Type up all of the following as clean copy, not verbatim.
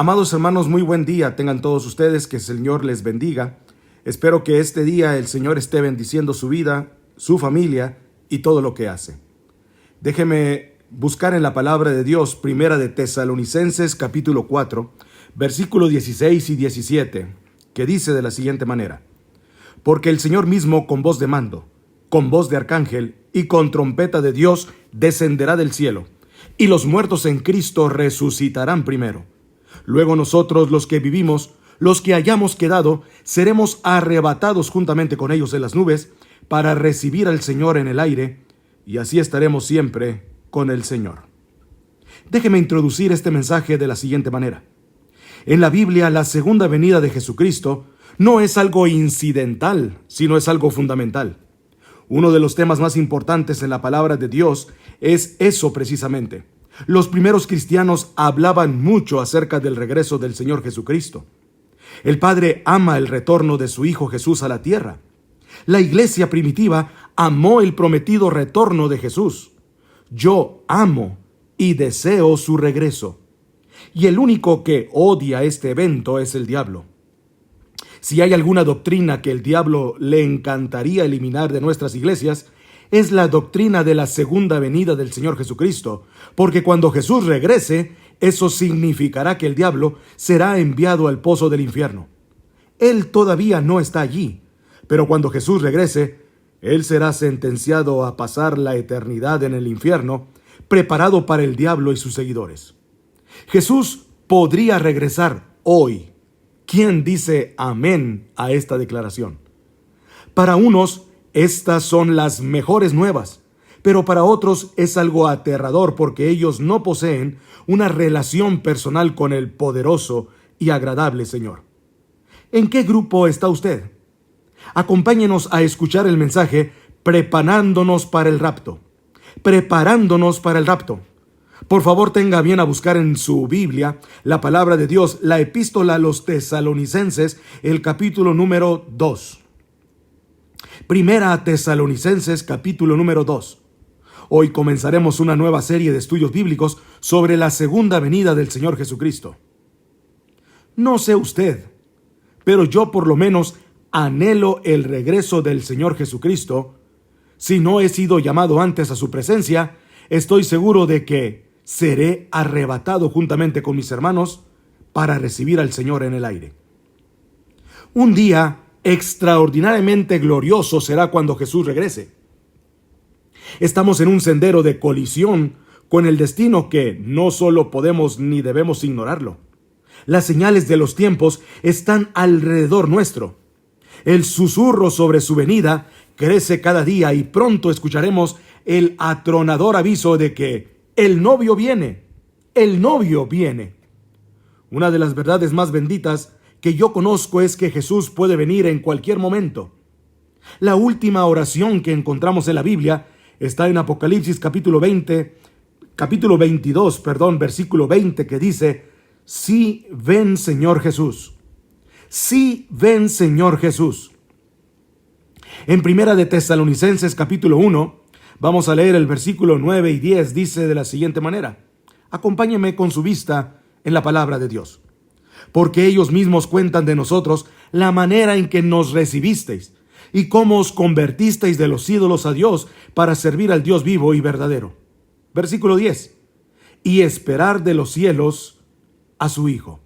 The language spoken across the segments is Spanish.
Amados hermanos, muy buen día tengan todos ustedes, que el Señor les bendiga. Espero que este día el Señor esté bendiciendo su vida, su familia y todo lo que hace. Déjeme buscar en la palabra de Dios, primera de Tesalonicenses capítulo 4, versículos 16 y 17, que dice de la siguiente manera: Porque el Señor mismo con voz de mando, con voz de arcángel y con trompeta de Dios descenderá del cielo, y los muertos en Cristo resucitarán primero. Luego nosotros, los que vivimos, los que hayamos quedado, seremos arrebatados juntamente con ellos en las nubes para recibir al Señor en el aire, y así estaremos siempre con el Señor. Déjeme introducir este mensaje de la siguiente manera. En la Biblia, la segunda venida de Jesucristo no es algo incidental, sino es algo fundamental. Uno de los temas más importantes en la palabra de Dios es eso precisamente. Los primeros cristianos hablaban mucho acerca del regreso del Señor Jesucristo. El Padre ama el retorno de su Hijo Jesús a la tierra. La iglesia primitiva amó el prometido retorno de Jesús. Yo amo y deseo su regreso. Y el único que odia este evento es el diablo. Si hay alguna doctrina que el diablo le encantaría eliminar de nuestras iglesias, es la doctrina de la segunda venida del Señor Jesucristo, porque cuando Jesús regrese, eso significará que el diablo será enviado al pozo del infierno. Él todavía no está allí, pero cuando Jesús regrese, él será sentenciado a pasar la eternidad en el infierno, preparado para el diablo y sus seguidores. Jesús podría regresar hoy. ¿Quién dice amén a esta declaración? Para unos, estas son las mejores nuevas, pero para otros es algo aterrador porque ellos no poseen una relación personal con el poderoso y agradable Señor. ¿En qué grupo está usted? Acompáñenos a escuchar el mensaje preparándonos para el rapto. Preparándonos para el rapto. Por favor, tenga bien a buscar en su Biblia la palabra de Dios, la epístola a los Tesalonicenses, el capítulo número 2. Primera a Tesalonicenses, capítulo número 2. Hoy comenzaremos una nueva serie de estudios bíblicos sobre la segunda venida del Señor Jesucristo. No sé usted, pero yo por lo menos anhelo el regreso del Señor Jesucristo. Si no he sido llamado antes a su presencia, estoy seguro de que seré arrebatado juntamente con mis hermanos para recibir al Señor en el aire. Un día extraordinariamente glorioso será cuando Jesús regrese. Estamos en un sendero de colisión con el destino que no solo podemos ni debemos ignorarlo. Las señales de los tiempos están alrededor nuestro. El susurro sobre su venida crece cada día y pronto escucharemos el atronador aviso de que el novio viene, el novio viene. Una de las verdades más benditas que yo conozco es que Jesús puede venir en cualquier momento. La última oración que encontramos en la Biblia está en Apocalipsis capítulo 22, versículo 20, que dice: Sí, ven Señor Jesús. Sí, ven Señor Jesús. En primera de Tesalonicenses capítulo 1, vamos a leer el versículo 9 y 10, dice de la siguiente manera. Acompáñeme con su vista en la palabra de Dios. Porque ellos mismos cuentan de nosotros la manera en que nos recibisteis y cómo os convertisteis de los ídolos a Dios para servir al Dios vivo y verdadero. Versículo 10. Y esperar de los cielos a su Hijo.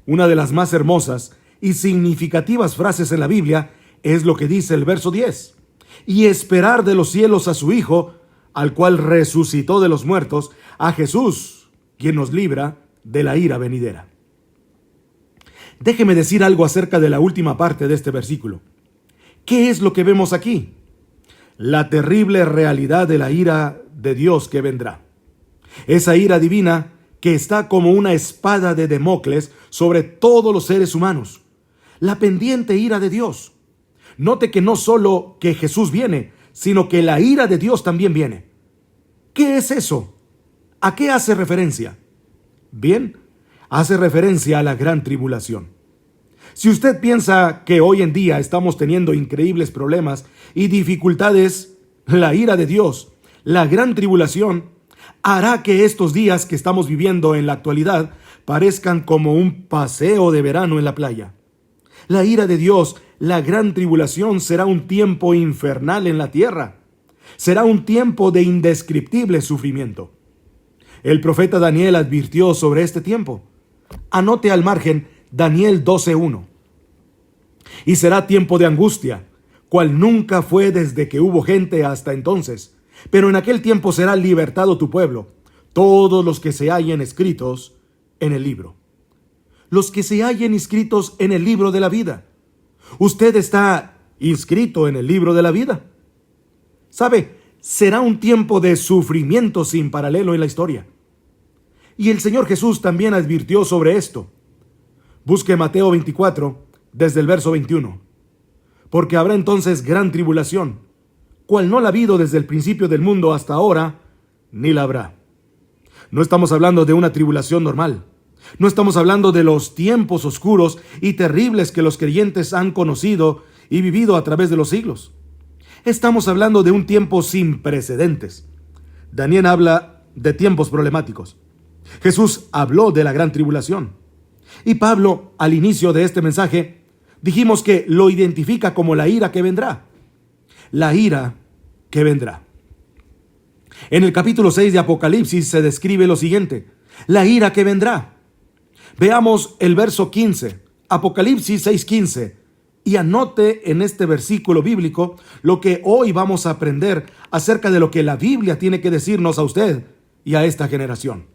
Una de las más hermosas y significativas frases en la Biblia es lo que dice el verso 10. Y esperar de los cielos a su Hijo, al cual resucitó de los muertos, a Jesús, quien nos libra de la ira venidera. Déjeme decir algo acerca de la última parte de este versículo. ¿Qué es lo que vemos aquí? La terrible realidad de la ira de Dios que vendrá. Esa ira divina que está como una espada de Damocles sobre todos los seres humanos. La pendiente ira de Dios. Note que no solo que Jesús viene, sino que la ira de Dios también viene. ¿Qué es eso? ¿A qué hace referencia? Bien, hace referencia a la gran tribulación. Si usted piensa que hoy en día estamos teniendo increíbles problemas y dificultades, la ira de Dios, la gran tribulación, hará que estos días que estamos viviendo en la actualidad parezcan como un paseo de verano en la playa. La ira de Dios, la gran tribulación, será un tiempo infernal en la tierra. Será un tiempo de indescriptible sufrimiento. El profeta Daniel advirtió sobre este tiempo. Anote al margen Daniel 12:1. Y será tiempo de angustia, cual nunca fue desde que hubo gente hasta entonces. Pero en aquel tiempo será libertado tu pueblo, todos los que se hallen escritos en el libro. Los que se hallen inscritos en el libro de la vida. Usted está inscrito en el libro de la vida. ¿Sabe? Será un tiempo de sufrimiento sin paralelo en la historia. Y el Señor Jesús también advirtió sobre esto. Busque Mateo 24, desde el verso 21. Porque habrá entonces gran tribulación, cual no la ha habido desde el principio del mundo hasta ahora, ni la habrá. No estamos hablando de una tribulación normal. No estamos hablando de los tiempos oscuros y terribles que los creyentes han conocido y vivido a través de los siglos. Estamos hablando de un tiempo sin precedentes. Daniel habla de tiempos problemáticos. Jesús habló de la gran tribulación. Y Pablo, al inicio de este mensaje, dijimos que lo identifica como la ira que vendrá. La ira que vendrá. En el capítulo 6 de Apocalipsis se describe lo siguiente: la ira que vendrá. Veamos el verso 15, Apocalipsis 6:15, y anote en este versículo bíblico lo que hoy vamos a aprender acerca de lo que la Biblia tiene que decirnos a usted y a esta generación.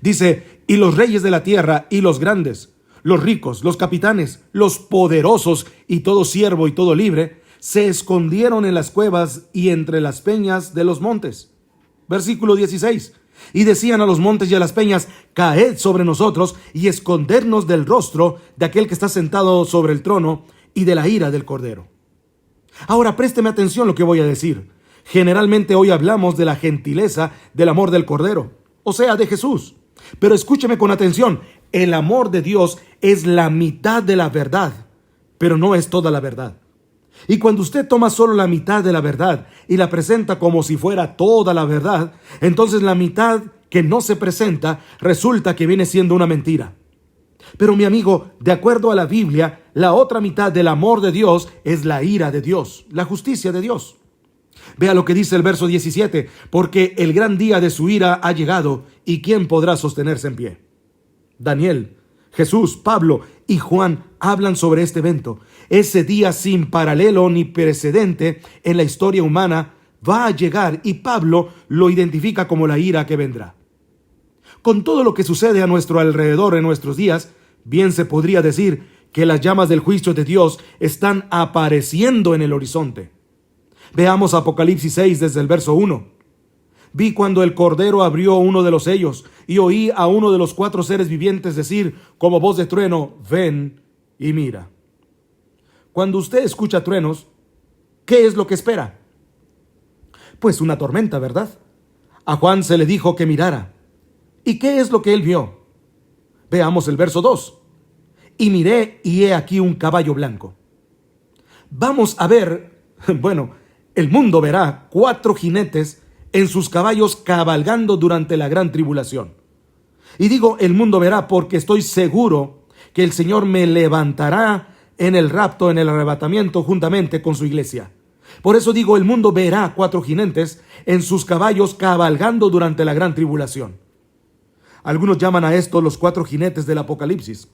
Dice: y los reyes de la tierra y los grandes, los ricos, los capitanes, los poderosos y todo siervo y todo libre, se escondieron en las cuevas y entre las peñas de los montes. Versículo 16. Y decían a los montes y a las peñas: caed sobre nosotros y escondernos del rostro de aquel que está sentado sobre el trono y de la ira del Cordero. Ahora présteme atención lo que voy a decir. Generalmente hoy hablamos de la gentileza del amor del Cordero, o sea, de Jesús. Pero escúcheme con atención, el amor de Dios es la mitad de la verdad, pero no es toda la verdad. Y cuando usted toma solo la mitad de la verdad y la presenta como si fuera toda la verdad, entonces la mitad que no se presenta resulta que viene siendo una mentira. Pero mi amigo, de acuerdo a la Biblia, la otra mitad del amor de Dios es la ira de Dios, la justicia de Dios. Vea lo que dice el verso 17, porque el gran día de su ira ha llegado, ¿y quién podrá sostenerse en pie? Daniel, Jesús, Pablo y Juan hablan sobre este evento. Ese día sin paralelo ni precedente en la historia humana va a llegar, y Pablo lo identifica como la ira que vendrá. Con todo lo que sucede a nuestro alrededor en nuestros días, bien se podría decir que las llamas del juicio de Dios están apareciendo en el horizonte. Veamos Apocalipsis 6 desde el verso 1. Vi cuando el Cordero abrió uno de los sellos y oí a uno de los 4 seres vivientes decir como voz de trueno: ven y mira. Cuando usted escucha truenos, ¿qué es lo que espera? Pues una tormenta, ¿verdad? A Juan se le dijo que mirara. ¿Y qué es lo que él vio? Veamos el verso 2. Y miré, y he aquí un caballo blanco. Vamos a ver, el mundo verá 4 jinetes en sus caballos cabalgando durante la gran tribulación. Y digo el mundo verá porque estoy seguro que el Señor me levantará en el rapto, en el arrebatamiento, juntamente con su iglesia. Por eso digo, el mundo verá 4 jinetes en sus caballos cabalgando durante la gran tribulación. Algunos llaman a esto los 4 jinetes del Apocalipsis.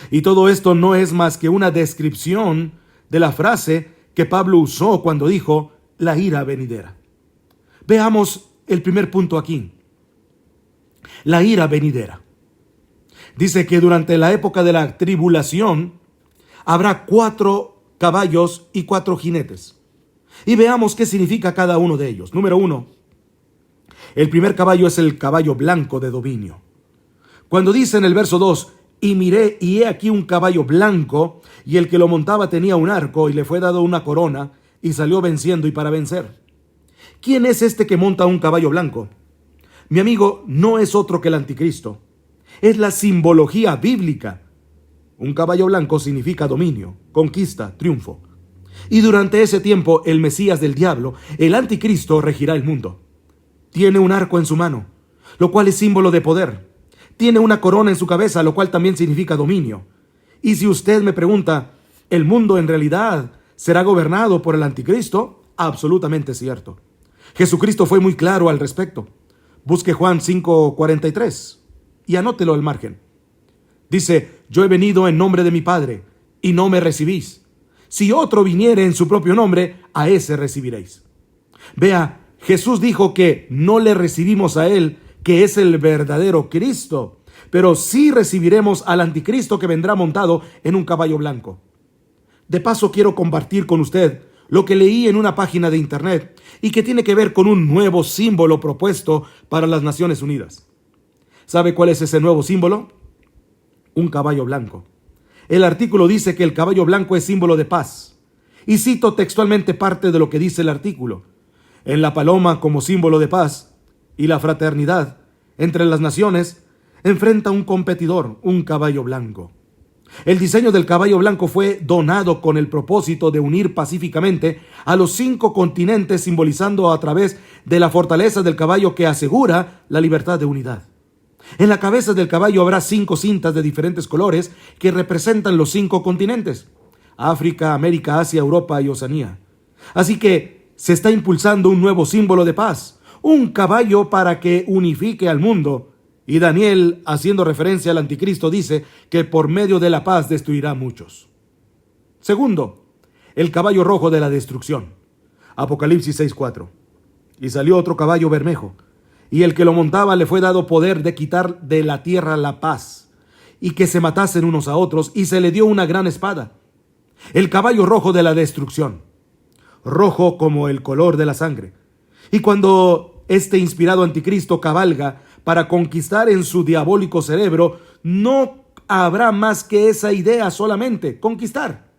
Y todo esto no es más que una descripción de la frase que Pablo usó cuando dijo la ira venidera. Veamos el primer punto aquí. La ira venidera. Dice que durante la época de la tribulación habrá 4 caballos y 4 jinetes. Y veamos qué significa cada uno de ellos. Número 1. El primer caballo es el caballo blanco de dominio. Cuando dice en el verso 2, y miré, y he aquí un caballo blanco, y el que lo montaba tenía un arco, y le fue dado una corona, y salió venciendo y para vencer. ¿Quién es este que monta un caballo blanco? Mi amigo, no es otro que el anticristo. Es la simbología bíblica. Un caballo blanco significa dominio, conquista, triunfo. Y durante ese tiempo, el Mesías del diablo, el anticristo, regirá el mundo. Tiene un arco en su mano, lo cual es símbolo de poder. Tiene una corona en su cabeza, lo cual también significa dominio. Y si usted me pregunta, ¿el mundo en realidad será gobernado por el anticristo? Absolutamente cierto. Jesucristo fue muy claro al respecto. Busque Juan 5:43 y anótelo al margen. Dice, yo he venido en nombre de mi Padre y no me recibís. Si otro viniere en su propio nombre, a ese recibiréis. Vea, Jesús dijo que no le recibimos a él, que es el verdadero Cristo, pero sí recibiremos al anticristo que vendrá montado en un caballo blanco. De paso, quiero compartir con usted lo que leí en una página de internet y que tiene que ver con un nuevo símbolo propuesto para las Naciones Unidas. ¿Sabe cuál es ese nuevo símbolo? Un caballo blanco. El artículo dice que el caballo blanco es símbolo de paz. Y cito textualmente parte de lo que dice el artículo. En la paloma como símbolo de paz y la fraternidad entre las naciones, enfrenta un competidor, un caballo blanco. El diseño del caballo blanco fue donado con el propósito de unir pacíficamente a los 5 continentes, simbolizando a través de la fortaleza del caballo que asegura la libertad de unidad. En la cabeza del caballo habrá 5 cintas de diferentes colores que representan los 5 continentes: África, América, Asia, Europa y Oceanía. Así que se está impulsando un nuevo símbolo de paz, un caballo para que unifique al mundo. Y Daniel, haciendo referencia al anticristo, dice que por medio de la paz destruirá a muchos. Segundo, el caballo rojo de la destrucción. Apocalipsis 6:4. Y salió otro caballo bermejo, y el que lo montaba le fue dado poder de quitar de la tierra la paz, y que se matasen unos a otros, y se le dio una gran espada. El caballo rojo de la destrucción, rojo como el color de la sangre. Y cuando este inspirado anticristo cabalga para conquistar en su diabólico cerebro, no habrá más que esa idea solamente, conquistar.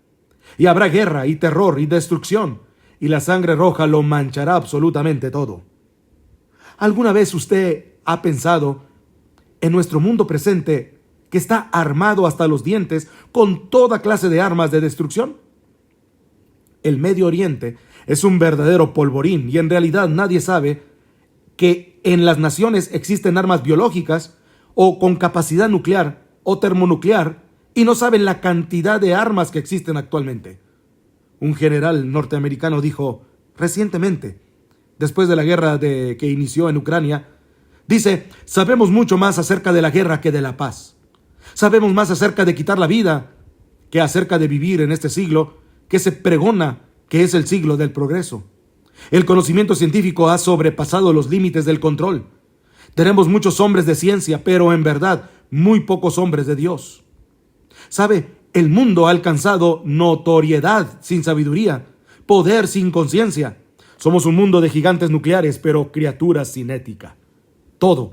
Y habrá guerra y terror y destrucción, y la sangre roja lo manchará absolutamente todo. ¿Alguna vez usted ha pensado en nuestro mundo presente que está armado hasta los dientes con toda clase de armas de destrucción? El Medio Oriente es un verdadero polvorín y en realidad nadie sabe que en las naciones existen armas biológicas o con capacidad nuclear o termonuclear y no saben la cantidad de armas que existen actualmente. Un general norteamericano dijo recientemente, después de la guerra que inició en Ucrania, dice, sabemos mucho más acerca de la guerra que de la paz. Sabemos más acerca de quitar la vida que acerca de vivir en este siglo que se pregona que es el siglo del progreso. El conocimiento científico ha sobrepasado los límites del control. Tenemos muchos hombres de ciencia, pero en verdad muy pocos hombres de Dios. ¿Sabe? El mundo ha alcanzado notoriedad sin sabiduría, poder sin conciencia. Somos un mundo de gigantes nucleares, pero criaturas sin ética. Todo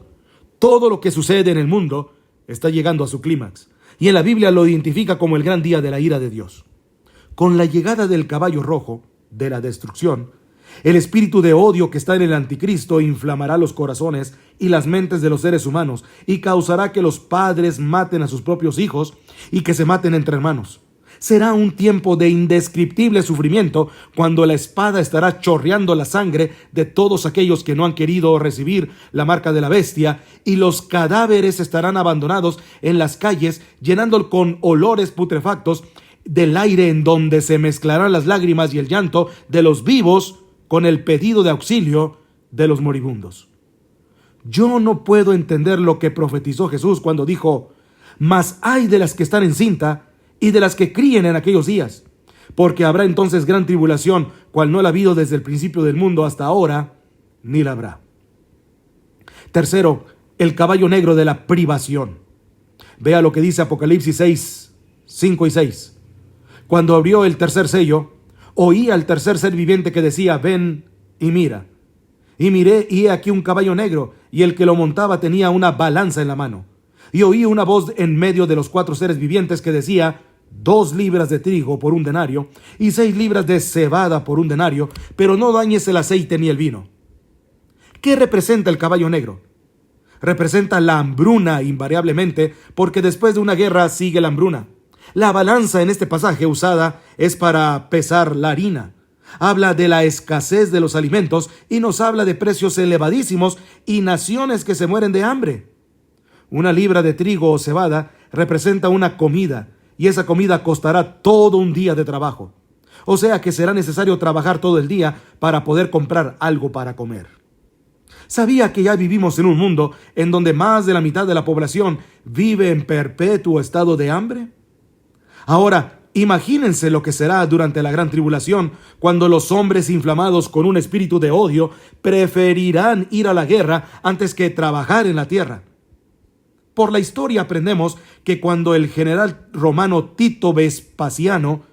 lo que sucede en el mundo está llegando a su clímax, y en la Biblia lo identifica como el gran día de la ira de Dios. Con la llegada del caballo rojo, de la destrucción, el espíritu de odio que está en el anticristo inflamará los corazones y las mentes de los seres humanos y causará que los padres maten a sus propios hijos y que se maten entre hermanos. Será un tiempo de indescriptible sufrimiento cuando la espada estará chorreando la sangre de todos aquellos que no han querido recibir la marca de la bestia, y los cadáveres estarán abandonados en las calles, llenando con olores putrefactos del aire, en donde se mezclarán las lágrimas y el llanto de los vivos con el pedido de auxilio de los moribundos. Yo no puedo entender lo que profetizó Jesús cuando dijo, mas ay de las que están encinta y de las que críen en aquellos días, porque habrá entonces gran tribulación, cual no la ha habido desde el principio del mundo hasta ahora, ni la habrá. Tercero, el caballo negro de la privación. Vea lo que dice Apocalipsis 6, 5 y 6. Cuando abrió el tercer sello, oí al tercer ser viviente que decía, ven y mira. Y miré, y he aquí un caballo negro, y el que lo montaba tenía una balanza en la mano. Y oí una voz en medio de los 4 seres vivientes que decía, 2 libras de trigo por 1 denario, y 6 libras de cebada por 1 denario, pero no dañes el aceite ni el vino. ¿Qué representa el caballo negro? Representa la hambruna invariablemente, porque después de una guerra sigue la hambruna. La balanza en este pasaje usada es para pesar la harina. Habla de la escasez de los alimentos y nos habla de precios elevadísimos y naciones que se mueren de hambre. Una libra de trigo o cebada representa una comida, y esa comida costará todo un día de trabajo. O sea que será necesario trabajar todo el día para poder comprar algo para comer. ¿Sabía que ya vivimos en un mundo en donde más de la mitad de la población vive en perpetuo estado de hambre? Ahora, imagínense lo que será durante la gran tribulación, cuando los hombres inflamados con un espíritu de odio preferirán ir a la guerra antes que trabajar en la tierra. Por la historia aprendemos que cuando el general romano Tito Vespasiano,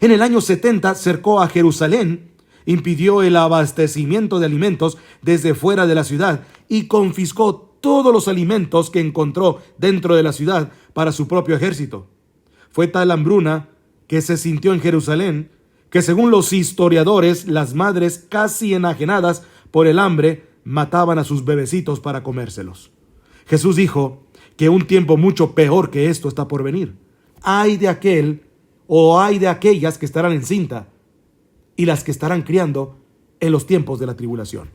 en el año 70, cercó a Jerusalén, impidió el abastecimiento de alimentos desde fuera de la ciudad y confiscó todos los alimentos que encontró dentro de la ciudad para su propio ejército. Fue tal hambruna que se sintió en Jerusalén que, según los historiadores, las madres, casi enajenadas por el hambre, mataban a sus bebecitos para comérselos. Jesús dijo que un tiempo mucho peor que esto está por venir. Ay de aquel o ay de aquellas que estarán encinta y las que estarán criando en los tiempos de la tribulación.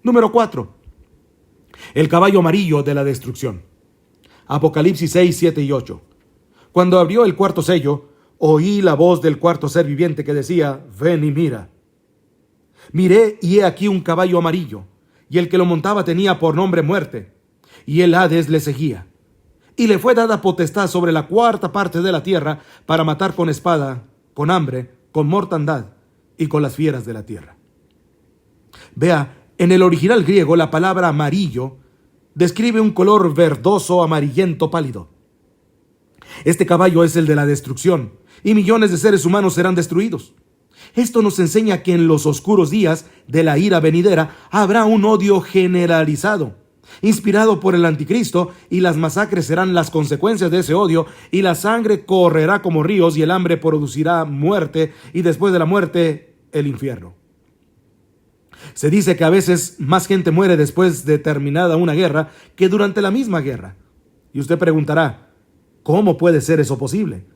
Número 4. El caballo amarillo de la destrucción. Apocalipsis 6, 7 y 8. Cuando abrió el cuarto sello, oí la voz del cuarto ser viviente que decía: ven y mira. Miré y he aquí un caballo amarillo, y el que lo montaba tenía por nombre Muerte, y el Hades le seguía. Y le fue dada potestad sobre la cuarta parte de la tierra para matar con espada, con hambre, con mortandad y con las fieras de la tierra. Vea, en el original griego la palabra amarillo describe un color verdoso amarillento pálido. Este caballo es el de la destrucción, y millones de seres humanos serán destruidos. Esto nos enseña que en los oscuros días de la ira venidera habrá un odio generalizado, inspirado por el anticristo, y las masacres serán las consecuencias de ese odio, y la sangre correrá como ríos, y el hambre producirá muerte, y después de la muerte, el infierno. Se dice que a veces más gente muere después de terminada una guerra que durante la misma guerra. Y usted preguntará, ¿cómo puede ser eso posible?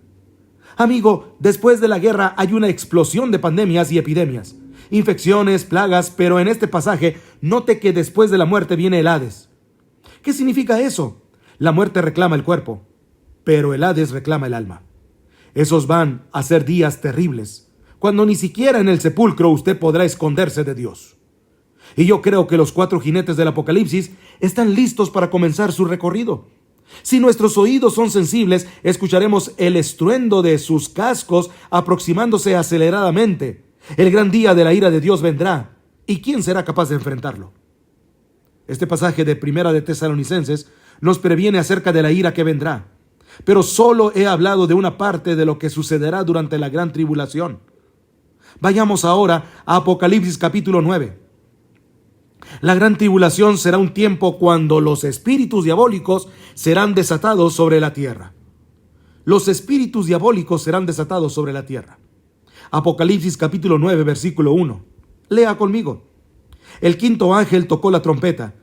Amigo, después de la guerra hay una explosión de pandemias y epidemias, infecciones, plagas, pero en este pasaje note que después de la muerte viene el Hades. ¿Qué significa eso? La muerte reclama el cuerpo, pero el Hades reclama el alma. Esos van a ser días terribles, cuando ni siquiera en el sepulcro usted podrá esconderse de Dios. Y yo creo que los 4 jinetes del Apocalipsis están listos para comenzar su recorrido. Si nuestros oídos son sensibles, escucharemos el estruendo de sus cascos aproximándose aceleradamente. El gran día de la ira de Dios vendrá, ¿y quién será capaz de enfrentarlo? Este pasaje de Primera de Tesalonicenses nos previene acerca de la ira que vendrá, pero solo he hablado de una parte de lo que sucederá durante la gran tribulación. Vayamos ahora a Apocalipsis capítulo 9. La gran tribulación será un tiempo cuando los espíritus diabólicos serán desatados sobre la tierra. Los espíritus diabólicos serán desatados sobre la tierra. Apocalipsis capítulo 9, versículo 1. Lea conmigo. El quinto ángel tocó la trompeta,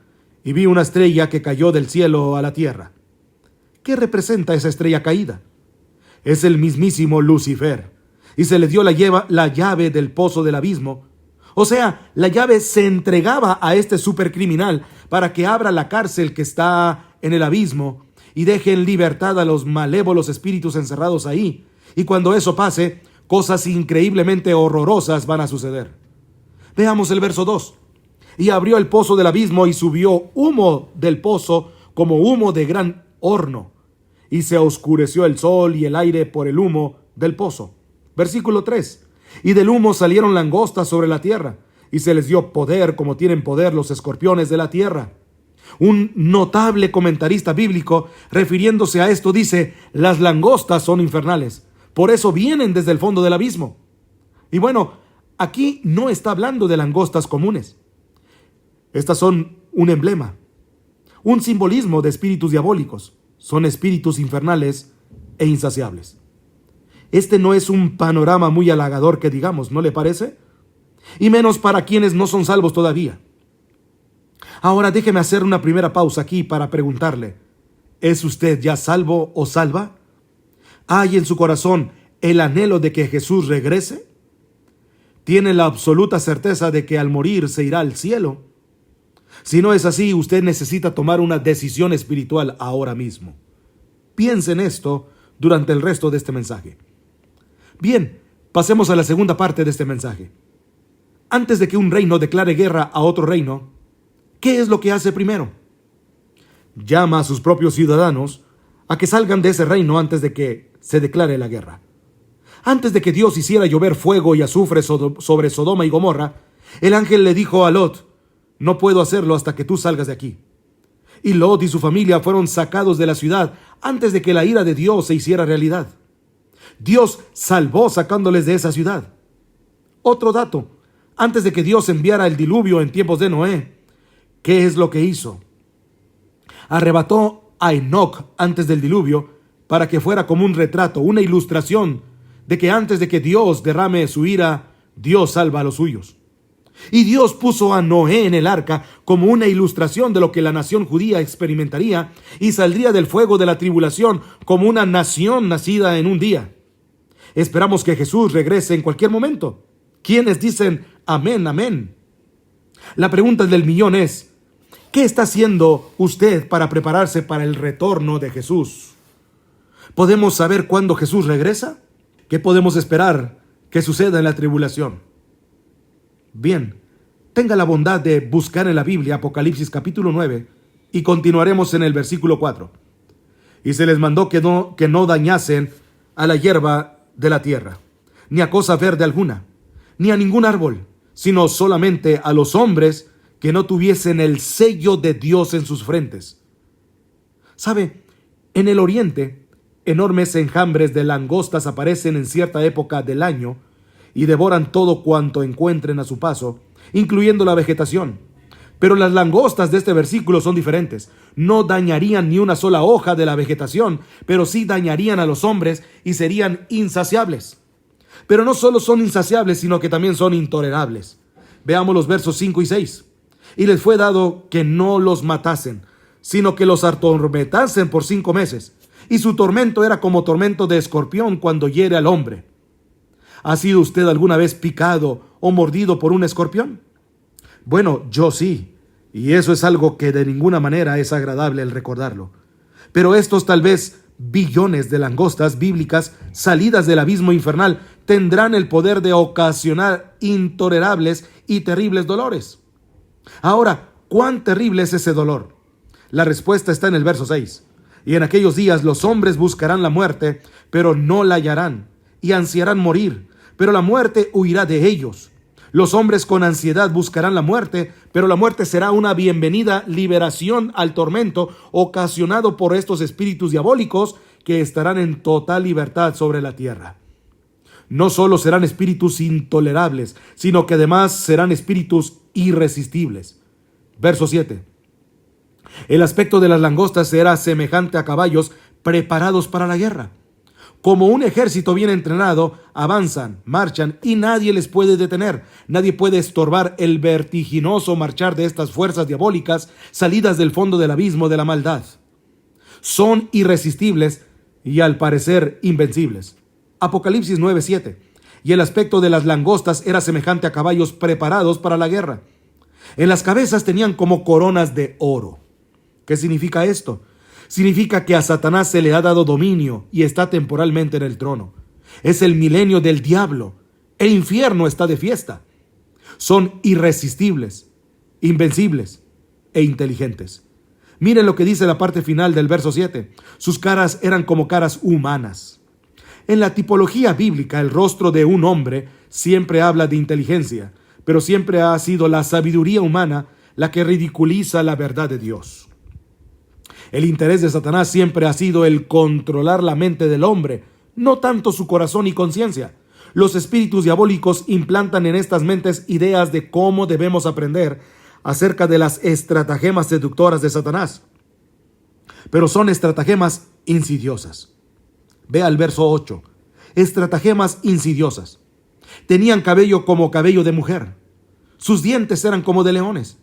y vi una estrella que cayó del cielo a la tierra. ¿Qué representa esa estrella caída? Es el mismísimo Lucifer, y se le dio la llave del pozo del abismo. O sea, la llave se entregaba a este supercriminal para que abra la cárcel que está en el abismo y deje en libertad a los malévolos espíritus encerrados ahí. Y cuando eso pase, cosas increíblemente horrorosas van a suceder. Veamos el verso 2. Y abrió el pozo del abismo y subió humo del pozo como humo de gran horno. Y se oscureció el sol y el aire por el humo del pozo. Versículo 3. Y del humo salieron langostas sobre la tierra, y se les dio poder como tienen poder los escorpiones de la tierra. Un notable comentarista bíblico, refiriéndose a esto, dice: las langostas son infernales, por eso vienen desde el fondo del abismo. Y bueno, aquí no está hablando de langostas comunes. Estas son un emblema, un simbolismo de espíritus diabólicos. Son espíritus infernales e insaciables. Este no es un panorama muy halagador que digamos, ¿no le parece? Y menos para quienes no son salvos todavía. Ahora déjeme hacer una primera pausa aquí para preguntarle: ¿es usted ya salvo o salva? ¿Hay en su corazón el anhelo de que Jesús regrese? ¿Tiene la absoluta certeza de que al morir se irá al cielo? Si no es así, usted necesita tomar una decisión espiritual ahora mismo. Piense en esto durante el resto de este mensaje. Bien, pasemos a la segunda parte de este mensaje. Antes de que un reino declare guerra a otro reino, ¿qué es lo que hace primero? Llama a sus propios ciudadanos a que salgan de ese reino antes de que se declare la guerra. Antes de que Dios hiciera llover fuego y azufre sobre Sodoma y Gomorra, el ángel le dijo a Lot: no puedo hacerlo hasta que tú salgas de aquí. Y Lot y su familia fueron sacados de la ciudad antes de que la ira de Dios se hiciera realidad. Dios salvó sacándoles de esa ciudad. Otro dato: antes de que Dios enviara el diluvio en tiempos de Noé, ¿qué es lo que hizo? Arrebató a Enoc antes del diluvio para que fuera como un retrato, una ilustración de que antes de que Dios derrame su ira, Dios salva a los suyos. Y Dios puso a Noé en el arca como una ilustración de lo que la nación judía experimentaría y saldría del fuego de la tribulación como una nación nacida en un día. Esperamos que Jesús regrese en cualquier momento. ¿Quiénes dicen amén, amén? La pregunta del millón es: ¿qué está haciendo usted para prepararse para el retorno de Jesús? ¿Podemos saber cuándo Jesús regresa? ¿Qué podemos esperar que suceda en la tribulación? Bien, tenga la bondad de buscar en la Biblia Apocalipsis capítulo 9 y continuaremos en el versículo 4. Y se les mandó que no dañasen a la hierba de la tierra, ni a cosa verde alguna, ni a ningún árbol, sino solamente a los hombres que no tuviesen el sello de Dios en sus frentes. ¿Sabe? En el oriente, enormes enjambres de langostas aparecen en cierta época del año y devoran todo cuanto encuentren a su paso, incluyendo la vegetación. Pero las langostas de este versículo son diferentes. No dañarían ni una sola hoja de la vegetación, pero sí dañarían a los hombres y serían insaciables. Pero no solo son insaciables, sino que también son intolerables. Veamos los versos 5 y 6. Y les fue dado que no los matasen, sino que los atormentasen por 5 meses. Y su tormento era como tormento de escorpión cuando hiere al hombre. ¿Ha sido usted alguna vez picado o mordido por un escorpión? Bueno, yo sí, y eso es algo que de ninguna manera es agradable el recordarlo. Pero estos tal vez billones de langostas bíblicas salidas del abismo infernal tendrán el poder de ocasionar intolerables y terribles dolores. Ahora, ¿cuán terrible es ese dolor? La respuesta está en el verso 6. Y en aquellos días los hombres buscarán la muerte, pero no la hallarán, y ansiarán morir, pero la muerte huirá de ellos. Los hombres con ansiedad buscarán la muerte, pero la muerte será una bienvenida liberación al tormento ocasionado por estos espíritus diabólicos que estarán en total libertad sobre la tierra. No solo serán espíritus intolerables, sino que además serán espíritus irresistibles. Verso 7. El aspecto de las langostas era semejante a caballos preparados para la guerra. Como un ejército bien entrenado, avanzan, marchan y nadie les puede detener. Nadie puede estorbar el vertiginoso marchar de estas fuerzas diabólicas salidas del fondo del abismo de la maldad. Son irresistibles y al parecer invencibles. Apocalipsis 9:7. Y el aspecto de las langostas era semejante a caballos preparados para la guerra. En las cabezas tenían como coronas de oro. ¿Qué significa esto? Significa que a Satanás se le ha dado dominio y está temporalmente en el trono. Es el milenio del diablo. El infierno está de fiesta. Son irresistibles, invencibles e inteligentes. Miren lo que dice la parte final del verso 7. Sus caras eran como caras humanas. En la tipología bíblica, el rostro de un hombre siempre habla de inteligencia, pero siempre ha sido la sabiduría humana la que ridiculiza la verdad de Dios. El interés de Satanás siempre ha sido el controlar la mente del hombre, no tanto su corazón y conciencia. Los espíritus diabólicos implantan en estas mentes ideas de cómo debemos aprender acerca de las estratagemas seductoras de Satanás. Pero son estratagemas insidiosas. Vea el verso 8. Estratagemas insidiosas. Tenían cabello como cabello de mujer. Sus dientes eran como de leones.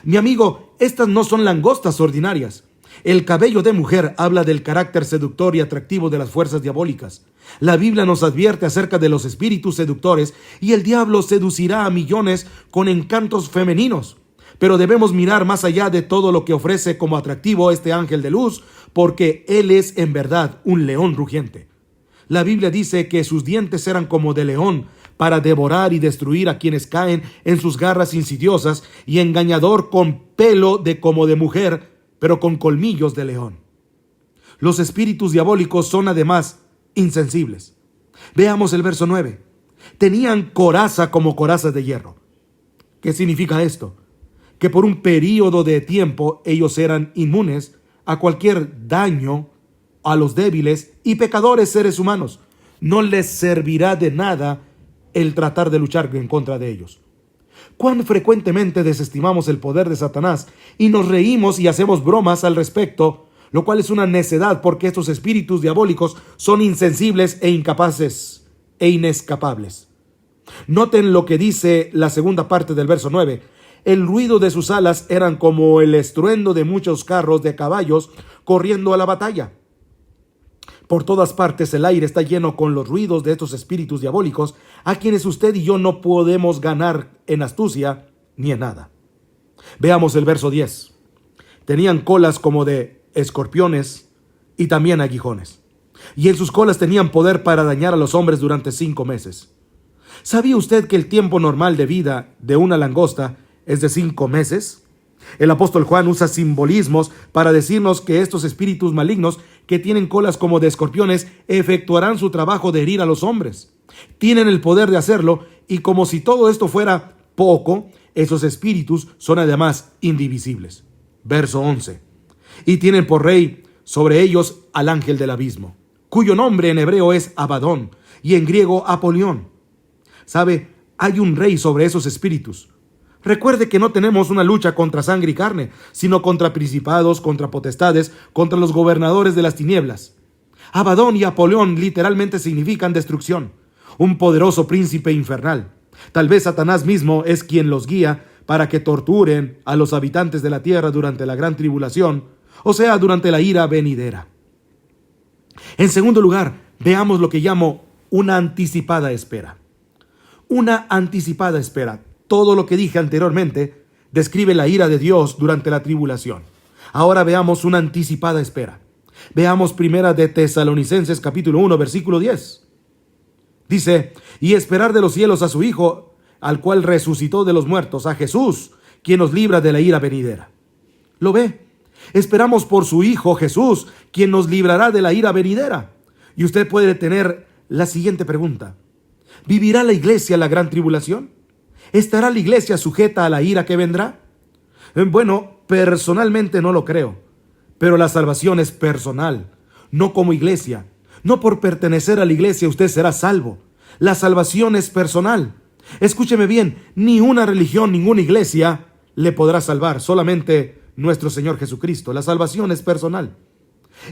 Mi amigo, estas no son langostas ordinarias. El cabello de mujer habla del carácter seductor y atractivo de las fuerzas diabólicas. La Biblia nos advierte acerca de los espíritus seductores y el diablo seducirá a millones con encantos femeninos. Pero debemos mirar más allá de todo lo que ofrece como atractivo este ángel de luz, porque él es en verdad un león rugiente. La Biblia dice que sus dientes eran como de león, para devorar y destruir a quienes caen en sus garras insidiosas, y engañador con pelo de como de mujer, pero con colmillos de león. Los espíritus diabólicos son además insensibles. Veamos el verso 9. Tenían coraza como corazas de hierro. ¿Qué significa esto? Que por un período de tiempo ellos eran inmunes a cualquier daño a los débiles y pecadores seres humanos. No les servirá de nada el tratar de luchar en contra de ellos. ¿Cuán frecuentemente desestimamos el poder de Satanás y nos reímos y hacemos bromas al respecto, lo cual es una necedad, porque estos espíritus diabólicos son insensibles e incapaces e inescapables? Noten lo que dice la segunda parte del verso 9. El ruido de sus alas eran como el estruendo de muchos carros de caballos corriendo a la batalla. Por todas partes el aire está lleno con los ruidos de estos espíritus diabólicos, a quienes usted y yo no podemos ganar en astucia ni en nada. Veamos el verso 10. Tenían colas como de escorpiones y también aguijones, y en sus colas tenían poder para dañar a los hombres durante 5 meses. ¿Sabía usted que el tiempo normal de vida de una langosta es de 5 meses? El apóstol Juan usa simbolismos para decirnos que estos espíritus malignos que tienen colas como de escorpiones efectuarán su trabajo de herir a los hombres. Tienen el poder de hacerlo, y como si todo esto fuera poco, esos espíritus son además indivisibles. Verso 11. Y tienen por rey sobre ellos al ángel del abismo, cuyo nombre en hebreo es Abadón y en griego Apolión. ¿Sabe? Hay un rey sobre esos espíritus. Recuerde que no tenemos una lucha contra sangre y carne, sino contra principados, contra potestades, contra los gobernadores de las tinieblas. Abadón y Apolión literalmente significan destrucción, un poderoso príncipe infernal. Tal vez Satanás mismo es quien los guía para que torturen a los habitantes de la tierra durante la gran tribulación, o sea, durante la ira venidera. En segundo lugar, veamos lo que llamo una anticipada espera. Una anticipada espera. Todo lo que dije anteriormente describe la ira de Dios durante la tribulación. Ahora veamos una anticipada espera. Veamos primera de Tesalonicenses capítulo 1, versículo 10. Dice, y esperar de los cielos a su Hijo, al cual resucitó de los muertos, a Jesús, quien nos libra de la ira venidera. ¿Lo ve? Esperamos por su Hijo Jesús, quien nos librará de la ira venidera. Y usted puede tener la siguiente pregunta. ¿Vivirá la iglesia la gran tribulación? ¿Estará la iglesia sujeta a la ira que vendrá? Bueno, personalmente no lo creo, pero la salvación es personal, no como iglesia. No por pertenecer a la iglesia usted será salvo. La salvación es personal. Escúcheme bien, ni una religión, ninguna iglesia le podrá salvar, solamente nuestro Señor Jesucristo. La salvación es personal.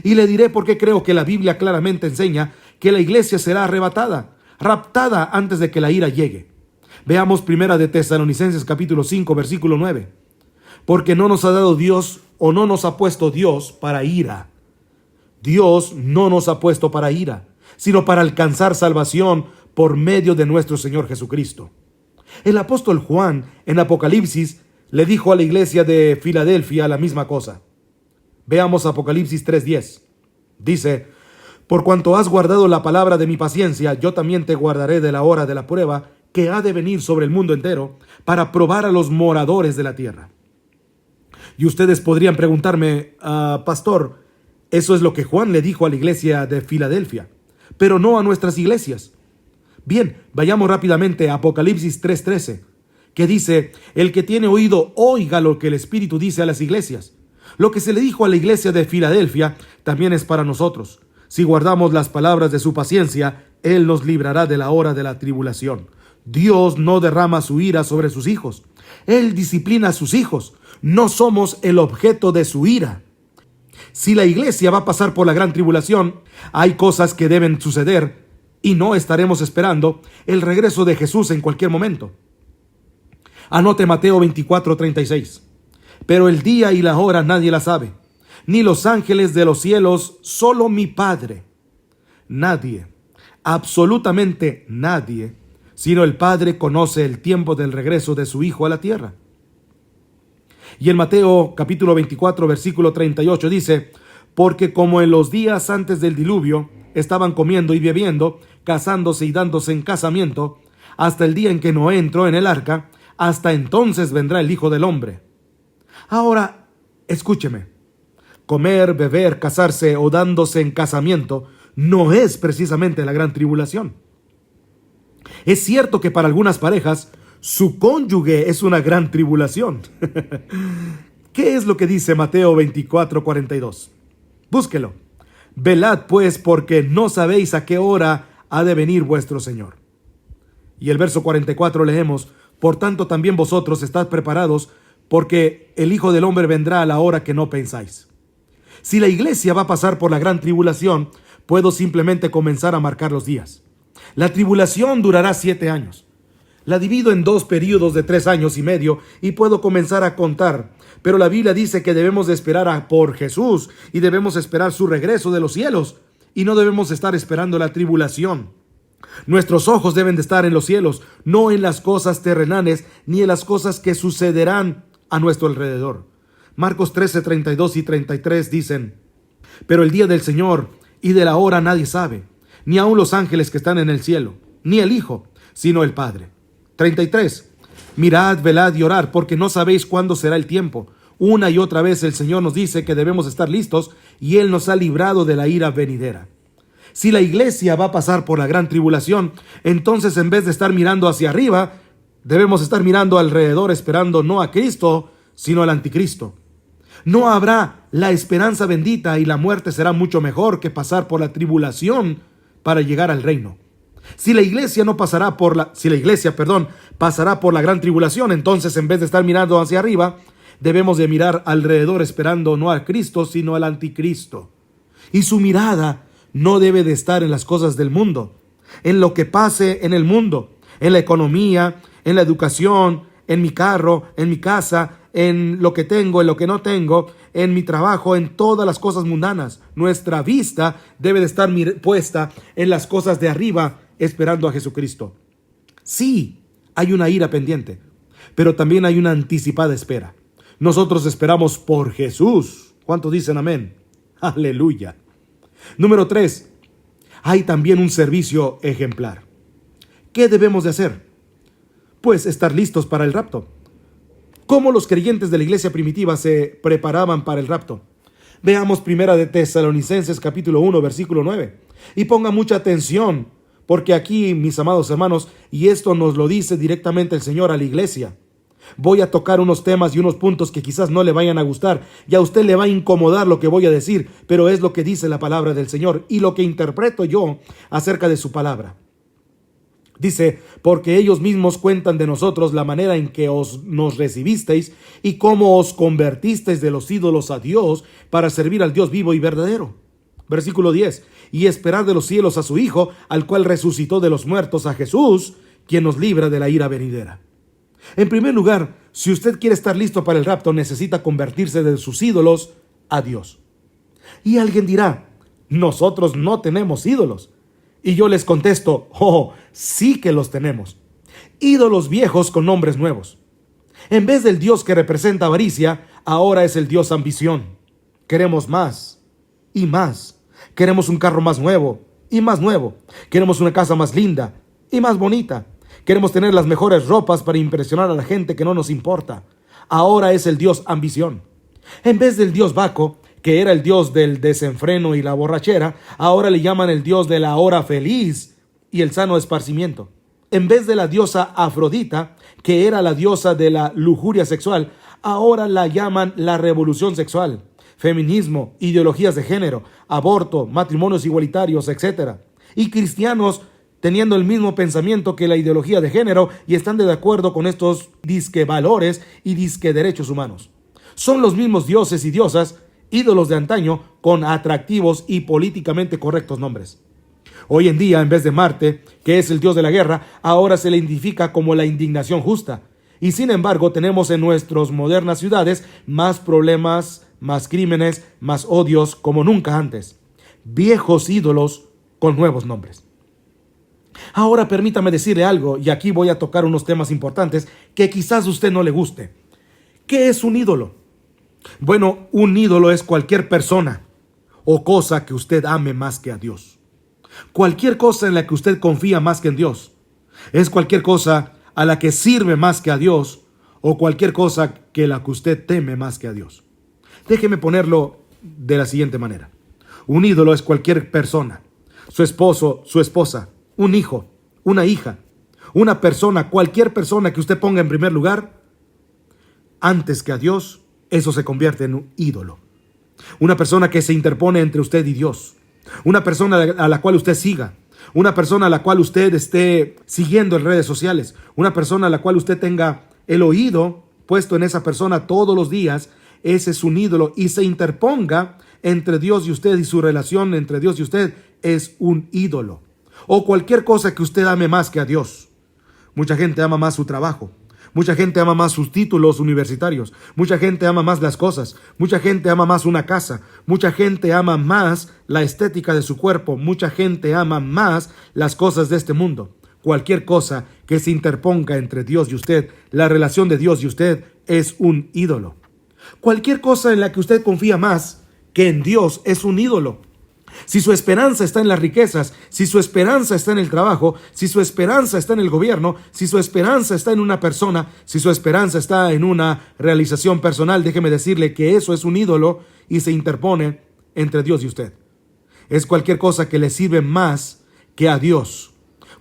Y le diré por qué creo que la Biblia claramente enseña que la iglesia será arrebatada, raptada antes de que la ira llegue. Veamos primera de Tesalonicenses capítulo 5, versículo 9. Porque no nos ha dado Dios, o no nos ha puesto Dios para ira. Dios no nos ha puesto para ira, sino para alcanzar salvación por medio de nuestro Señor Jesucristo. El apóstol Juan en Apocalipsis le dijo a la iglesia de Filadelfia la misma cosa. Veamos Apocalipsis 3:10. Dice, por cuanto has guardado la palabra de mi paciencia, yo también te guardaré de la hora de la prueba que ha de venir sobre el mundo entero para probar a los moradores de la tierra. Y ustedes podrían preguntarme, pastor, eso es lo que Juan le dijo a la iglesia de Filadelfia, pero no a nuestras iglesias. Bien, vayamos rápidamente a Apocalipsis 3:13, que dice, el que tiene oído, oiga lo que el Espíritu dice a las iglesias. Lo que se le dijo a la iglesia de Filadelfia también es para nosotros. Si guardamos las palabras de su paciencia, Él nos librará de la hora de la tribulación. Dios no derrama su ira sobre sus hijos. Él disciplina a sus hijos. No somos el objeto de su ira. Si la iglesia va a pasar por la gran tribulación, hay cosas que deben suceder y no estaremos esperando el regreso de Jesús en cualquier momento. Anote Mateo 24:36. Pero el día y la hora nadie la sabe, ni los ángeles de los cielos, solo mi Padre. Nadie, absolutamente nadie, sino el Padre conoce el tiempo del regreso de su Hijo a la tierra. Y en Mateo capítulo 24, versículo 38 dice: porque como en los días antes del diluvio estaban comiendo y bebiendo, casándose y dándose en casamiento, hasta el día en que Noé entró en el arca, hasta entonces vendrá el Hijo del Hombre. Ahora, escúcheme, comer, beber, casarse o dándose en casamiento no es precisamente la gran tribulación. Es cierto que para algunas parejas, su cónyuge es una gran tribulación. ¿Qué es lo que dice Mateo 24, 42? Búsquelo. Velad pues, porque no sabéis a qué hora ha de venir vuestro Señor. Y el verso 44 leemos: por tanto también vosotros estad preparados, porque el Hijo del Hombre vendrá a la hora que no pensáis. Si la iglesia va a pasar por la gran tribulación, puedo simplemente comenzar a marcar los días. La tribulación durará 7 años. La divido en 2 periodos de 3 años y medio y puedo comenzar a contar. Pero la Biblia dice que debemos de esperar por Jesús y debemos esperar su regreso de los cielos y no debemos estar esperando la tribulación. Nuestros ojos deben de estar en los cielos, no en las cosas terrenales ni en las cosas que sucederán a nuestro alrededor. Marcos 13, 32 y 33 dicen: pero el día del Señor y de la hora nadie sabe, ni aun los ángeles que están en el cielo, ni el Hijo, sino el Padre. 33. Mirad, velad y orad, porque no sabéis cuándo será el tiempo. Una y otra vez el Señor nos dice que debemos estar listos y Él nos ha librado de la ira venidera. Si la iglesia va a pasar por la gran tribulación, entonces en vez de estar mirando hacia arriba, debemos estar mirando alrededor esperando no a Cristo, sino al anticristo. No habrá la esperanza bendita y la muerte será mucho mejor que pasar por la tribulación para llegar al reino. Si la iglesia pasará por la gran tribulación, entonces en vez de estar mirando hacia arriba, debemos de mirar alrededor esperando no a Cristo, sino al anticristo. Y su mirada no debe de estar en las cosas del mundo, en lo que pase en el mundo, en la economía, en la educación, en mi carro, en mi casa, en lo que tengo, en lo que no tengo, en mi trabajo, en todas las cosas mundanas. Nuestra vista debe de estar puesta en las cosas de arriba, esperando a Jesucristo. Sí, hay una ira pendiente, pero también hay una anticipada espera. Nosotros esperamos por Jesús. ¿Cuántos dicen amén? Aleluya. Número 3. Hay también un servicio ejemplar. ¿Qué debemos de hacer? Pues estar listos para el rapto. ¿Cómo los creyentes de la iglesia primitiva se preparaban para el rapto? Veamos primera de Tesalonicenses capítulo 1, versículo 9. Y ponga mucha atención, porque aquí, mis amados hermanos, y esto nos lo dice directamente el Señor a la iglesia. Voy a tocar unos temas y unos puntos que quizás no le vayan a gustar y a usted le va a incomodar lo que voy a decir, pero es lo que dice la palabra del Señor y lo que interpreto yo acerca de su palabra. Dice: porque ellos mismos cuentan de nosotros la manera en que nos recibisteis y cómo os convertisteis de los ídolos a Dios para servir al Dios vivo y verdadero. Versículo 10. Y esperar de los cielos a su Hijo, al cual resucitó de los muertos, a Jesús, quien nos libra de la ira venidera. En primer lugar, si usted quiere estar listo para el rapto, necesita convertirse de sus ídolos a Dios. Y alguien dirá: nosotros no tenemos ídolos. Y yo les contesto: sí que los tenemos. Ídolos viejos con nombres nuevos. En vez del Dios que representa avaricia, ahora es el Dios ambición. Queremos más y más. Queremos un carro más nuevo y más nuevo. Queremos una casa más linda y más bonita. Queremos tener las mejores ropas para impresionar a la gente que no nos importa. Ahora es el Dios ambición. En vez del Dios Baco, que era el Dios del desenfreno y la borrachera, ahora le llaman el Dios de la hora feliz y el sano esparcimiento. En vez de la diosa Afrodita, que era la diosa de la lujuria sexual, ahora la llaman la revolución sexual, feminismo, ideologías de género, aborto, matrimonios igualitarios, etc. Y cristianos teniendo el mismo pensamiento que la ideología de género y están de acuerdo con estos disque valores y disque derechos humanos. Son los mismos dioses y diosas, ídolos de antaño, con atractivos y políticamente correctos nombres. Hoy en día, en vez de Marte, que es el dios de la guerra, ahora se le identifica como la indignación justa. Y sin embargo, tenemos en nuestras modernas ciudades más problemas, más crímenes, más odios como nunca antes. Viejos ídolos con nuevos nombres. Ahora permítame decirle algo, y aquí voy a tocar unos temas importantes que quizás a usted no le guste. ¿Qué es un ídolo? Bueno, un ídolo es cualquier persona o cosa que usted ame más que a Dios. Cualquier cosa en la que usted confía más que en Dios. Es cualquier cosa a la que sirve más que a Dios o cualquier cosa que la que usted teme más que a Dios. Déjeme ponerlo de la siguiente manera. Un ídolo es cualquier persona, su esposo, su esposa, un hijo, una hija, una persona, cualquier persona que usted ponga en primer lugar antes que a Dios, eso se convierte en un ídolo. Una persona que se interpone entre usted y Dios. Una persona a la cual usted siga. Una persona a la cual usted esté siguiendo en redes sociales. Una persona a la cual usted tenga el oído puesto en esa persona todos los días. Ese es un ídolo y se interponga entre Dios y usted y su relación entre Dios y usted es un ídolo. O cualquier cosa que usted ame más que a Dios. Mucha gente ama más su trabajo. Mucha gente ama más sus títulos universitarios. Mucha gente ama más las cosas. Mucha gente ama más una casa. Mucha gente ama más la estética de su cuerpo. Mucha gente ama más las cosas de este mundo. Cualquier cosa que se interponga entre Dios y usted, la relación de Dios y usted, es un ídolo. Cualquier cosa en la que usted confía más que en Dios es un ídolo. Si su esperanza está en las riquezas, si su esperanza está en el trabajo, si su esperanza está en el gobierno, si su esperanza está en una persona, si su esperanza está en una realización personal, déjeme decirle que eso es un ídolo y se interpone entre Dios y usted. Es cualquier cosa que le sirve más que a Dios.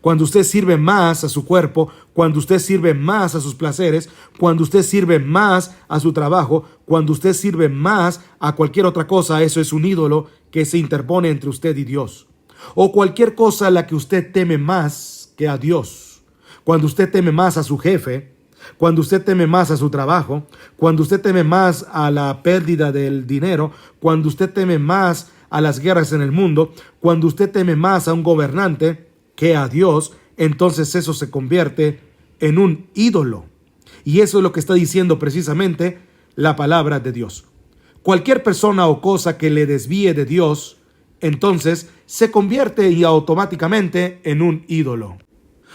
Cuando usted sirve más a su cuerpo, cuando usted sirve más a sus placeres, cuando usted sirve más a su trabajo, cuando usted sirve más a cualquier otra cosa, eso es un ídolo que se interpone entre usted y Dios. O cualquier cosa a la que usted teme más que a Dios. Cuando usted teme más a su jefe, cuando usted teme más a su trabajo, cuando usted teme más a la pérdida del dinero, cuando usted teme más a las guerras en el mundo, cuando usted teme más a un gobernante que a Dios, entonces eso se convierte en un ídolo. Y eso es lo que está diciendo precisamente la palabra de Dios. Cualquier persona o cosa que le desvíe de Dios, entonces se convierte y automáticamente en un ídolo.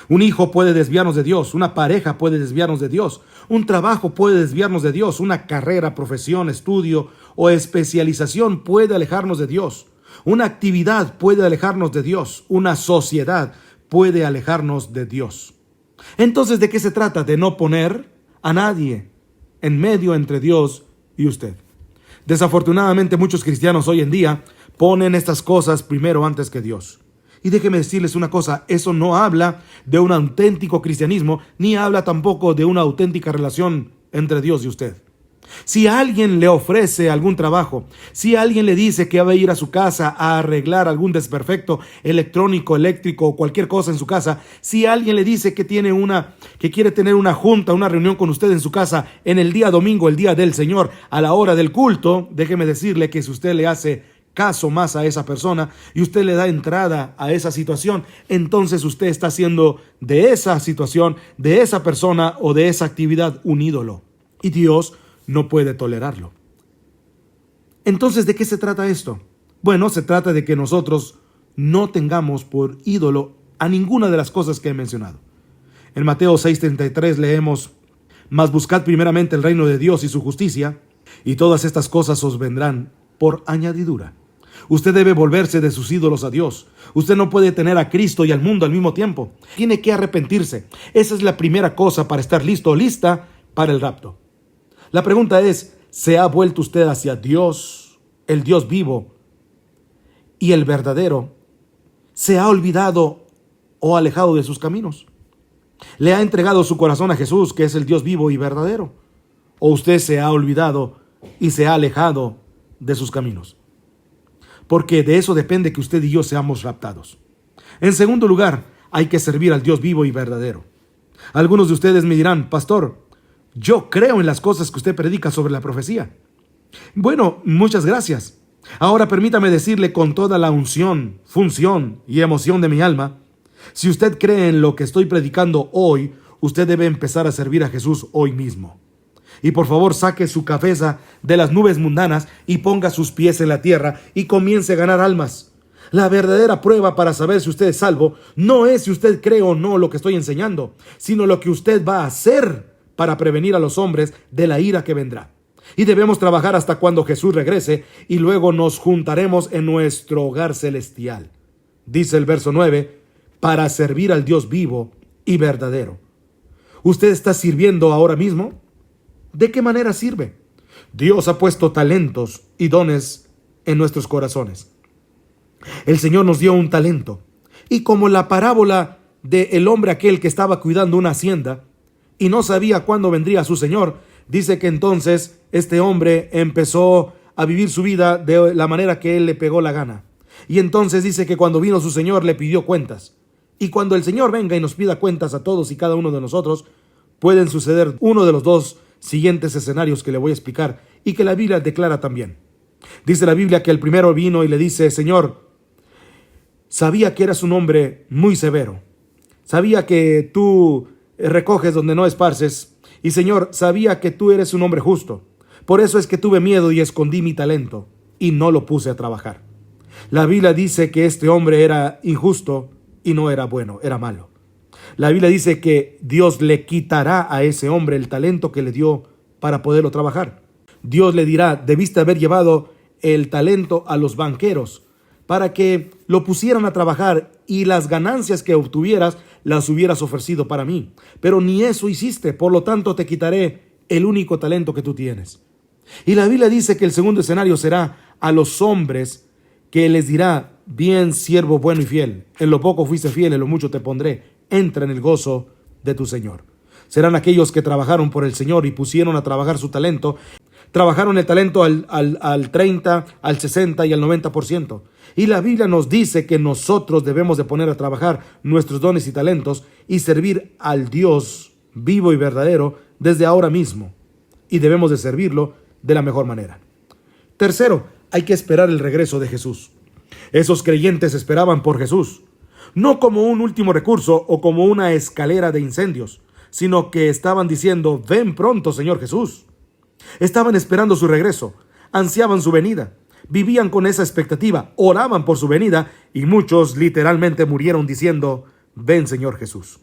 Un hijo puede desviarnos de Dios, una pareja puede desviarnos de Dios, un trabajo puede desviarnos de Dios, una carrera, profesión, estudio o especialización puede alejarnos de Dios. Una actividad puede alejarnos de Dios. Una sociedad puede alejarnos de Dios. Entonces, ¿de qué se trata? De no poner a nadie en medio entre Dios y usted. Desafortunadamente, muchos cristianos hoy en día ponen estas cosas primero antes que Dios. Y déjeme decirles una cosa, eso no habla de un auténtico cristianismo, ni habla tampoco de una auténtica relación entre Dios y usted. Si alguien le ofrece algún trabajo, si alguien le dice que va a ir a su casa a arreglar algún desperfecto electrónico, eléctrico o cualquier cosa en su casa, si alguien le dice que quiere tener una junta, una reunión con usted en su casa en el día domingo, el día del Señor, a la hora del culto, déjeme decirle que si usted le hace caso más a esa persona y usted le da entrada a esa situación, entonces usted está haciendo de esa situación, de esa persona o de esa actividad un ídolo. Y Dios no puede tolerarlo. Entonces, ¿de qué se trata esto? Bueno, se trata de que nosotros no tengamos por ídolo a ninguna de las cosas que he mencionado. En Mateo 6:33 leemos: mas buscad primeramente el reino de Dios y su justicia, y todas estas cosas os vendrán por añadidura. Usted debe volverse de sus ídolos a Dios. Usted no puede tener a Cristo y al mundo al mismo tiempo. Tiene que arrepentirse. Esa es la primera cosa para estar listo o lista para el rapto. La pregunta es, ¿se ha vuelto usted hacia Dios, el Dios vivo y el verdadero? ¿Se ha olvidado o alejado de sus caminos? ¿Le ha entregado su corazón a Jesús, que es el Dios vivo y verdadero? ¿O usted se ha olvidado y se ha alejado de sus caminos? Porque de eso depende que usted y yo seamos raptados. En segundo lugar, hay que servir al Dios vivo y verdadero. Algunos de ustedes me dirán, pastor, yo creo en las cosas que usted predica sobre la profecía. Bueno, muchas gracias. Ahora permítame decirle con toda la unción, función y emoción de mi alma, si usted cree en lo que estoy predicando hoy, usted debe empezar a servir a Jesús hoy mismo. Y por favor, saque su cabeza de las nubes mundanas y ponga sus pies en la tierra y comience a ganar almas. La verdadera prueba para saber si usted es salvo no es si usted cree o no lo que estoy enseñando, sino lo que usted va a hacer para prevenir a los hombres de la ira que vendrá. Y debemos trabajar hasta cuando Jesús regrese y luego nos juntaremos en nuestro hogar celestial. Dice el verso 9, para servir al Dios vivo y verdadero. ¿Usted está sirviendo ahora mismo? ¿De qué manera sirve? Dios ha puesto talentos y dones en nuestros corazones. El Señor nos dio un talento. Y como la parábola del hombre aquel que estaba cuidando una hacienda y no sabía cuándo vendría su Señor, dice que entonces este hombre empezó a vivir su vida de la manera que él le pegó la gana. Y entonces dice que cuando vino su Señor le pidió cuentas. Y cuando el Señor venga y nos pida cuentas a todos y cada uno de nosotros, pueden suceder uno de los dos siguientes escenarios que le voy a explicar y que la Biblia declara también. Dice la Biblia que el primero vino y le dice, Señor, sabía que eras un hombre muy severo. Sabía que tú recoges donde no esparces. Y Señor, sabía que tú eres un hombre justo. Por eso es que tuve miedo y escondí mi talento y no lo puse a trabajar. La Biblia dice que este hombre era injusto y no era bueno, era malo. La Biblia dice que Dios le quitará a ese hombre el talento que le dio para poderlo trabajar. Dios le dirá, debiste haber llevado el talento a los banqueros para que lo pusieran a trabajar y las ganancias que obtuvieras las hubieras ofrecido para mí. Pero ni eso hiciste, por lo tanto te quitaré el único talento que tú tienes. Y la Biblia dice que el segundo escenario será a los hombres que les dirá, bien siervo bueno y fiel, en lo poco fuiste fiel, en lo mucho te pondré, entra en el gozo de tu Señor. Serán aquellos que trabajaron por el Señor y pusieron a trabajar su talento. Trabajaron el talento al 30, al 60 y al 90%. Y la Biblia nos dice que nosotros debemos de poner a trabajar nuestros dones y talentos y servir al Dios vivo y verdadero desde ahora mismo. Y debemos de servirlo de la mejor manera. Tercero, hay que esperar el regreso de Jesús. Esos creyentes esperaban por Jesús, no como un último recurso o como una escalera de incendios, sino que estaban diciendo, ven pronto, Señor Jesús. Estaban esperando su regreso, ansiaban su venida, vivían con esa expectativa, oraban por su venida y muchos literalmente murieron diciendo, ven Señor Jesús.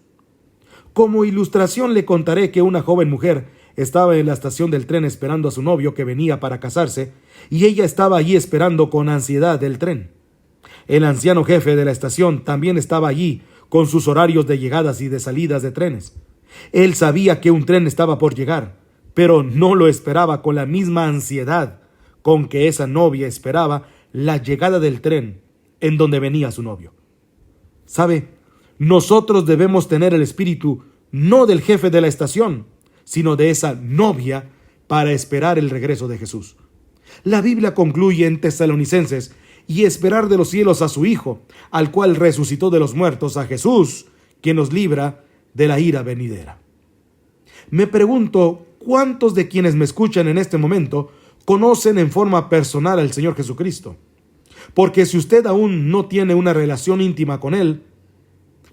Como ilustración le contaré que una joven mujer estaba en la estación del tren esperando a su novio que venía para casarse y ella estaba allí esperando con ansiedad el tren. El anciano jefe de la estación también estaba allí con sus horarios de llegadas y de salidas de trenes. Él sabía que un tren estaba por llegar, pero no lo esperaba con la misma ansiedad con que esa novia esperaba la llegada del tren en donde venía su novio. ¿Sabe? Nosotros debemos tener el espíritu no del jefe de la estación, sino de esa novia para esperar el regreso de Jesús. La Biblia concluye en Tesalonicenses, y esperar de los cielos a su Hijo, al cual resucitó de los muertos, a Jesús, quien nos libra de la ira venidera. Me pregunto, ¿cuántos de quienes me escuchan en este momento conocen en forma personal al Señor Jesucristo? Porque si usted aún no tiene una relación íntima con Él,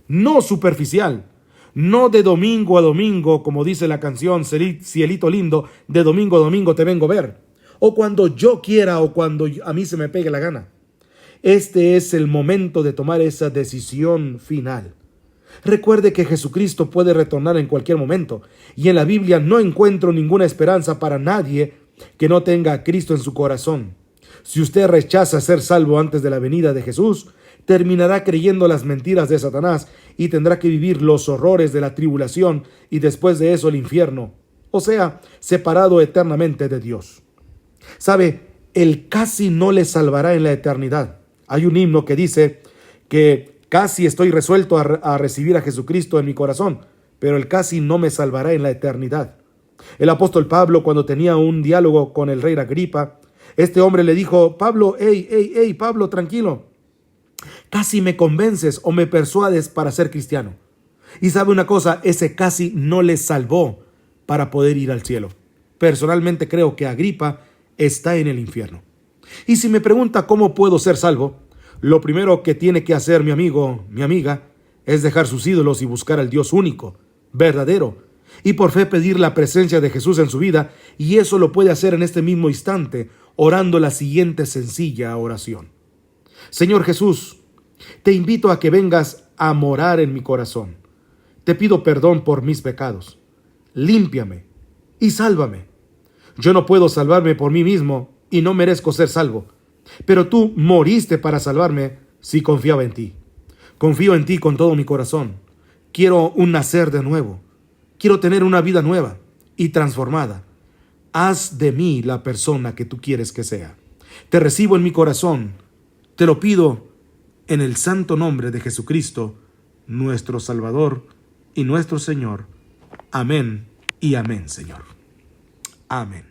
no superficial, no de domingo a domingo, como dice la canción Cielito lindo, de domingo a domingo te vengo a ver, o cuando yo quiera o cuando a mí se me pegue la gana. Este es el momento de tomar esa decisión final. Recuerde que Jesucristo puede retornar en cualquier momento, y en la Biblia no encuentro ninguna esperanza para nadie que no tenga a Cristo en su corazón. Si usted rechaza ser salvo antes de la venida de Jesús, terminará creyendo las mentiras de Satanás y tendrá que vivir los horrores de la tribulación y después de eso el infierno, o sea, separado eternamente de Dios. ¿Sabe? El casi no le salvará en la eternidad. Hay un himno que dice que casi estoy resuelto a recibir a Jesucristo en mi corazón, pero el casi no me salvará en la eternidad. El apóstol Pablo, cuando tenía un diálogo con el rey Agripa, este hombre le dijo, Pablo, Pablo, tranquilo, casi me convences o me persuades para ser cristiano. Y sabe una cosa, ese casi no le salvó para poder ir al cielo. Personalmente creo que Agripa está en el infierno. Y si me pregunta cómo puedo ser salvo, lo primero que tiene que hacer mi amigo, mi amiga, es dejar sus ídolos y buscar al Dios único, verdadero, y por fe pedir la presencia de Jesús en su vida, y eso lo puede hacer en este mismo instante, orando la siguiente sencilla oración. Señor Jesús, te invito a que vengas a morar en mi corazón. Te pido perdón por mis pecados. límpiame y sálvame. Yo no puedo salvarme por mí mismo y no merezco ser salvo, pero tú moriste para salvarme si confiaba en ti. Confío en ti con todo mi corazón. Quiero un nacer de nuevo. Quiero tener una vida nueva y transformada. Haz de mí la persona que tú quieres que sea. Te recibo en mi corazón. Te lo pido en el santo nombre de Jesucristo, nuestro Salvador y nuestro Señor. Amén y amén, Señor. Amén.